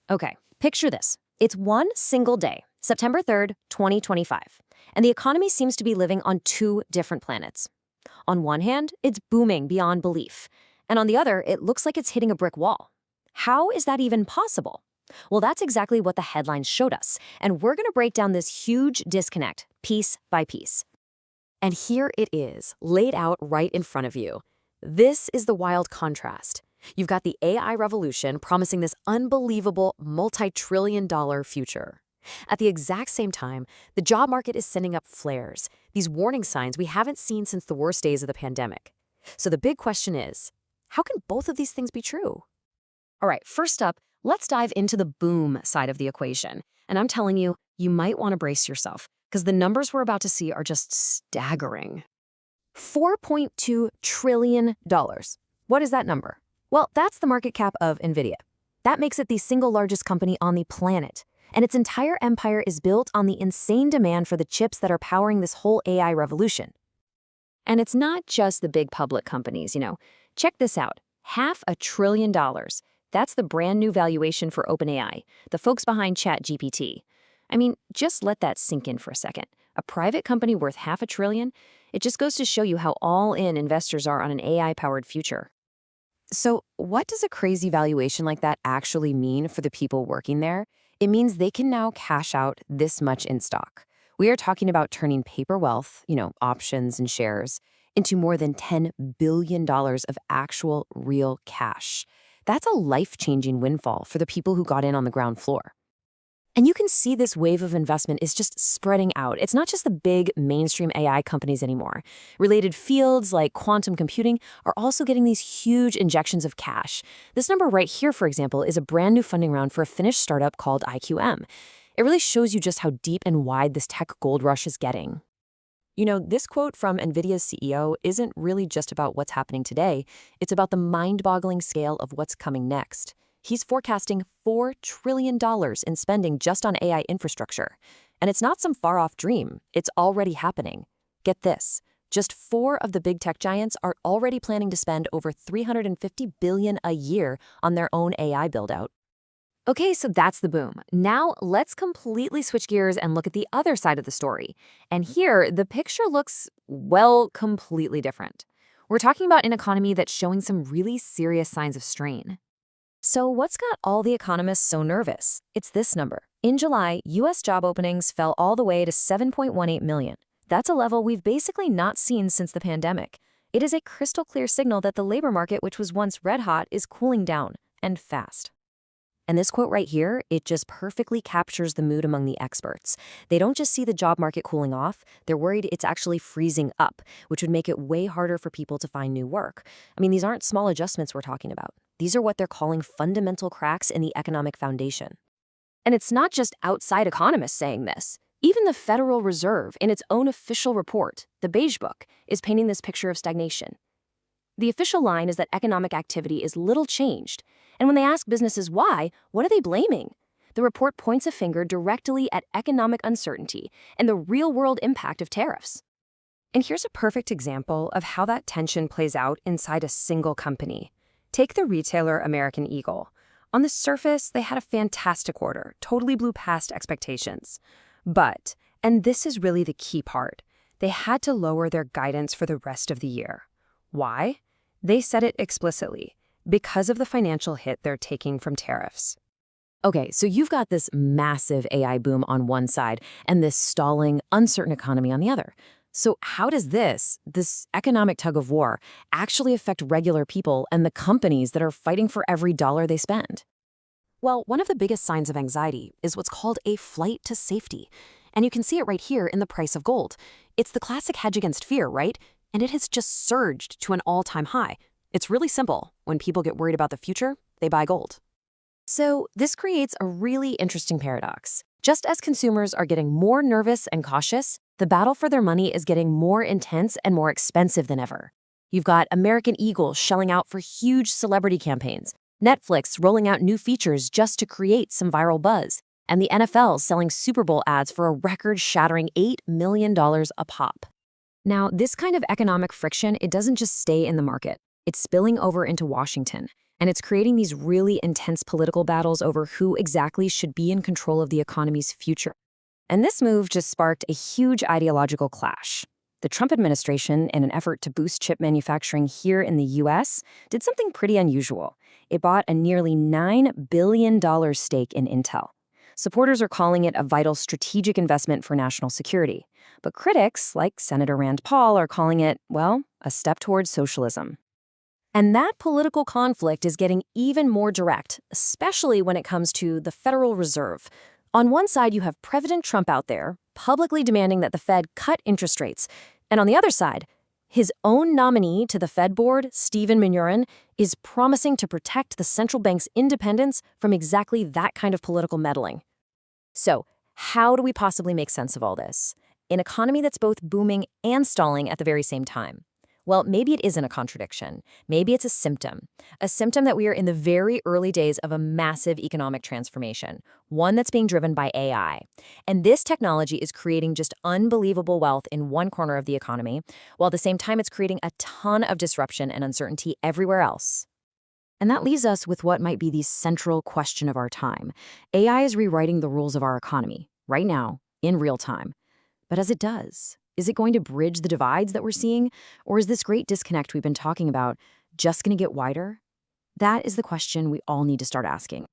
Okay, picture this. It's one single day, September 3rd, 2025, and the economy seems to be living on two different planets. On one hand, it's booming beyond belief, and on the other, it looks like it's hitting a brick wall. How is that even possible? Well, that's exactly what the headlines showed us, and we're going to break down this huge disconnect piece by piece. And here it is, laid out right in front of you. This is the wild contrast. You've got the AI revolution promising this unbelievable multi-trillion-dollar future. At the exact same time, the job market is sending up flares, these warning signs we haven't seen since the worst days of the pandemic. So the big question is, how can both of these things be true? All right, first up, let's dive into the boom side of the equation. And I'm telling you, you might want to brace yourself, because the numbers we're about to see are just staggering. $4.2 trillion. What is that number? Well, that's the market cap of Nvidia. That makes it the single largest company on the planet. And its entire empire is built on the insane demand for the chips that are powering this whole AI revolution. And it's not just the big public companies, Check this out. $500 billion. That's the brand new valuation for OpenAI, the folks behind ChatGPT. I mean, just let that sink in for a second. A private company worth $500 billion? It just goes to show you how all-in investors are on an AI-powered future. So what does a crazy valuation like that actually mean for the people working there? It means they can now cash out this much in stock. We are talking about turning paper wealth, options and shares, into more than $10 billion of actual real cash. That's a life-changing windfall for the people who got in on the ground floor. And you can see this wave of investment is just spreading out. It's not just the big mainstream AI companies anymore. Related fields like quantum computing are also getting these huge injections of cash. This number right here, for example, is a brand new funding round for a Finnish startup called IQM. It really shows you just how deep and wide this tech gold rush is getting. This quote from Nvidia's CEO isn't really just about what's happening today. It's about the mind-boggling scale of what's coming next. He's forecasting $4 trillion in spending just on AI infrastructure. And it's not some far-off dream. It's already happening. Get this. Just 4 of the big tech giants are already planning to spend over $350 billion a year on their own AI build-out. Okay, so that's the boom. Now let's completely switch gears and look at the other side of the story. And here, the picture looks, well, completely different. We're talking about an economy that's showing some really serious signs of strain. So what's got all the economists so nervous? It's this number. In July, U.S. job openings fell all the way to 7.18 million. That's a level we've basically not seen since the pandemic. It is a crystal clear signal that the labor market, which was once red hot, is cooling down, and fast. And this quote right here, it just perfectly captures the mood among the experts. They don't just see the job market cooling off, they're worried it's actually freezing up, which would make it way harder for people to find new work. I mean, these aren't small adjustments we're talking about. These are what they're calling fundamental cracks in the economic foundation. And it's not just outside economists saying this. Even the Federal Reserve, in its own official report, the Beige Book, is painting this picture of stagnation. The official line is that economic activity is little changed. And when they ask businesses why, what are they blaming? The report points a finger directly at economic uncertainty and the real-world impact of tariffs. And here's a perfect example of how that tension plays out inside a single company. Take the retailer American Eagle. On the surface, they had a fantastic quarter, totally blew past expectations. But, and this is really the key part, they had to lower their guidance for the rest of the year. Why? They said it explicitly, because of the financial hit they're taking from tariffs. Okay, so you've got this massive AI boom on one side and this stalling, uncertain economy on the other. So how does this economic tug of war, actually affect regular people and the companies that are fighting for every dollar they spend? Well, one of the biggest signs of anxiety is what's called a flight to safety. And you can see it right here in the price of gold. It's the classic hedge against fear, right? And it has just surged to an all-time high. It's really simple. When people get worried about the future, they buy gold. So this creates a really interesting paradox. Just as consumers are getting more nervous and cautious, the battle for their money is getting more intense and more expensive than ever. You've got American Eagle shelling out for huge celebrity campaigns, Netflix rolling out new features just to create some viral buzz, and the NFL selling Super Bowl ads for a record-shattering $8 million a pop. Now, this kind of economic friction, it doesn't just stay in the market. It's spilling over into Washington. And it's creating these really intense political battles over who exactly should be in control of the economy's future. And this move just sparked a huge ideological clash. The Trump administration, in an effort to boost chip manufacturing here in the US, did something pretty unusual. It bought a nearly $9 billion stake in Intel. Supporters are calling it a vital strategic investment for national security. But critics, like Senator Rand Paul, are calling it, well, a step towards socialism. And that political conflict is getting even more direct, especially when it comes to the Federal Reserve. On one side, you have President Trump out there, publicly demanding that the Fed cut interest rates. And on the other side, his own nominee to the Fed board, Steven Mnuchin, is promising to protect the central bank's independence from exactly that kind of political meddling. So, how do we possibly make sense of all this? An economy that's both booming and stalling at the very same time. Well, maybe it isn't a contradiction. Maybe it's a symptom that we are in the very early days of a massive economic transformation, one that's being driven by AI. And this technology is creating just unbelievable wealth in one corner of the economy, while at the same time it's creating a ton of disruption and uncertainty everywhere else. And that leaves us with what might be the central question of our time. AI is rewriting the rules of our economy, right now, in real time. But as it does, is it going to bridge the divides that we're seeing? Or is this great disconnect we've been talking about just going to get wider? That is the question we all need to start asking.